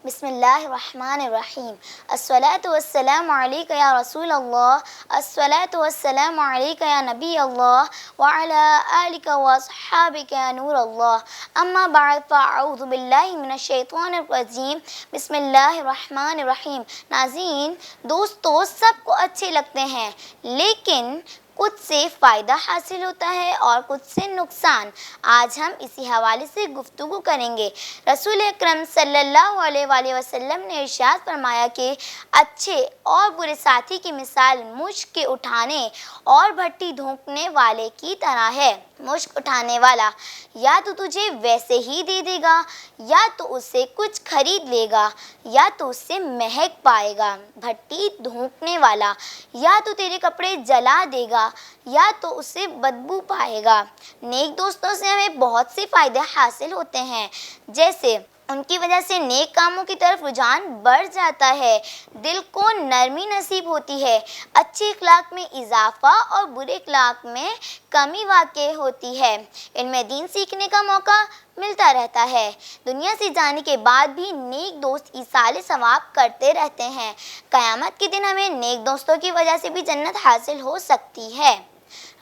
बिस्मिल्लाहिर्रहमानिर्रहीम। अस्सलातु वस्सलामु अलैका या रसूल अल्लाह, अस्सलातु वस्सलामु अलैका या नबी अल्लाह व अला आलिका व अस्हाबिका या नूर अल्लाह। अम्मा बाद फ़अऊज़ु बिल्लाहि मिनश शैतानिर रजीम। बिस्मिल्लाहिर्रहमानिर्रहीम। नाज़रीन, दोस्तों सबको अच्छे लगते हैं, लेकिन कुछ से फ़ायदा हासिल होता है और कुछ से नुकसान। आज हम इसी हवाले से गुफ्तगू करेंगे। रसूल अकरम सल्लल्लाहु अलैहि वसल्लम ने इरशाद फरमाया कि अच्छे और बुरे साथी की मिसाल मुश्क के उठाने और भट्टी धोंकने वाले की तरह है। मुश्क उठाने वाला या तो तुझे वैसे ही दे देगा, या तो उससे कुछ खरीद लेगा, या तो उससे महक पाएगा। भट्टी धोंकने वाला या तो तेरे कपड़े जला देगा, या तो उससे बदबू पाएगा। नेक दोस्तों से हमें बहुत से फ़ायदे हासिल होते हैं, जैसे उनकी वजह से नेक कामों की तरफ रुझान बढ़ जाता है, दिल को नरमी नसीब होती है, अच्छे इखलाक में इजाफा और बुरे इखलाक में कमी वाक़ई होती है, इनमें दीन सीखने का मौका मिलता रहता है। दुनिया से जाने के बाद भी नेक दोस्त ईसाले सवाब करते रहते हैं। क़यामत के दिन हमें नेक दोस्तों की वजह से भी जन्नत हासिल हो सकती है।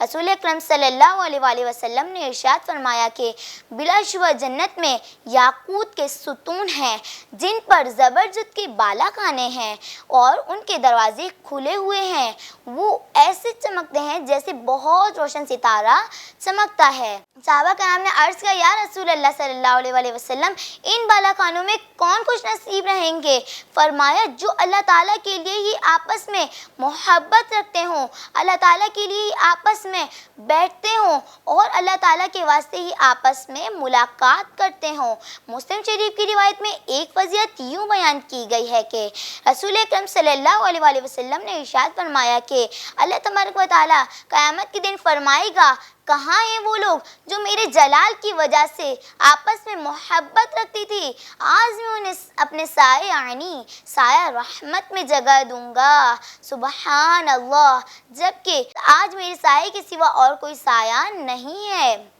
रसूल अकरम सल्लल्लाहु अलैहि वसल्लम ने इरशाद फरमाया कि बिलाशुबह जन्नत में याकूत के सुतून हैं, जिन पर ज़बरजद के बाला खाने हैं और उनके दरवाजे खुले हुए हैं। वो ऐसे चमकते हैं जैसे बहुत रोशन सितारा चमकता है। सहाबा कराम ने अर्ज़ किया, या रसूल अल्लाह सल्लल्लाहु अलैहि वसल्लम, इन बाला खानों में कौन खुश नसीब रहेंगे? फरमाया, जो अल्लाह ताला के लिए ही आपस में मोहब्बत रखते हों, अल्लाह ताला के लिए ही आपस में बैठते हों और अल्लाह ताला के वास्ते ही आपस में मुलाकात करते हों। मुस्लिम शरीफ की रिवायत में एक फजीलत यूँ बयान की गई है कि रसूल अकरम सल्लल्लाहु अलैहि वसल्लम ने इरशाद फरमाया कि अल्लाह तबारक व तआला क़यामत के दिन फरमाएगा, कहाँ हैं वो लोग जो मेरे जलाल की वजह से आपस में मोहब्बत रखती थी? आज मैं उन्हें अपने साए आनी, साया रहमत में जगह दूंगा। सुबहान अल्लाह। जबकि आज मेरे साए के सिवा और कोई साया नहीं है।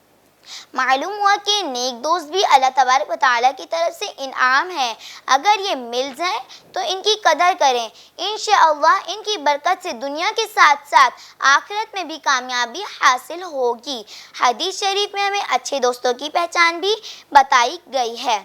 मालूम हुआ कि नेक दोस्त भी अल्लाह तबारक व तआला की तरफ से इनाम है। अगर ये मिल जाए तो इनकी कदर करें। इंशाअल्लाह इनकी बरकत से दुनिया के साथ साथ आखिरत में भी कामयाबी हासिल होगी। हदीस शरीफ में हमें अच्छे दोस्तों की पहचान भी बताई गई है।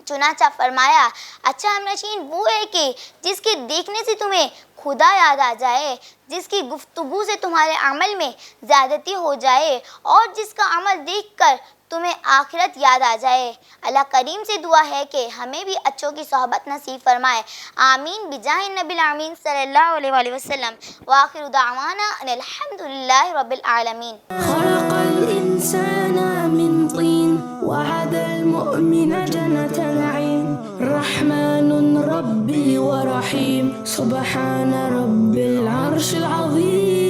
चुनाचा फरमाया, अच्छा हमनशीन वो है कि जिसके देखने से तुम्हें खुदा याद आ जाए, जिसकी गुफ्तगू से तुम्हारे अमल में ज़्यादती हो जाए और जिसका अमल देखकर तुम्हें आखिरत याद आ जाए। अल्लाह करीम से दुआ है कि हमें भी अच्छों की सोहबत नसीब फरमाए। आमीन बिजाहि नबिल आमीन सल्लल्लाहु अलैहि वसल्लम। व आखिरु दावाना अनिल हम्दुलिल्लाहि रब्बिल आलमीन। खलक़ल इंसाना मिन तीन वअदल मुअमिना जन्नतल ऐन रहमानुन रब्बी व रहीम सुब्हान रब्बिल अर्शिल अज़ीम।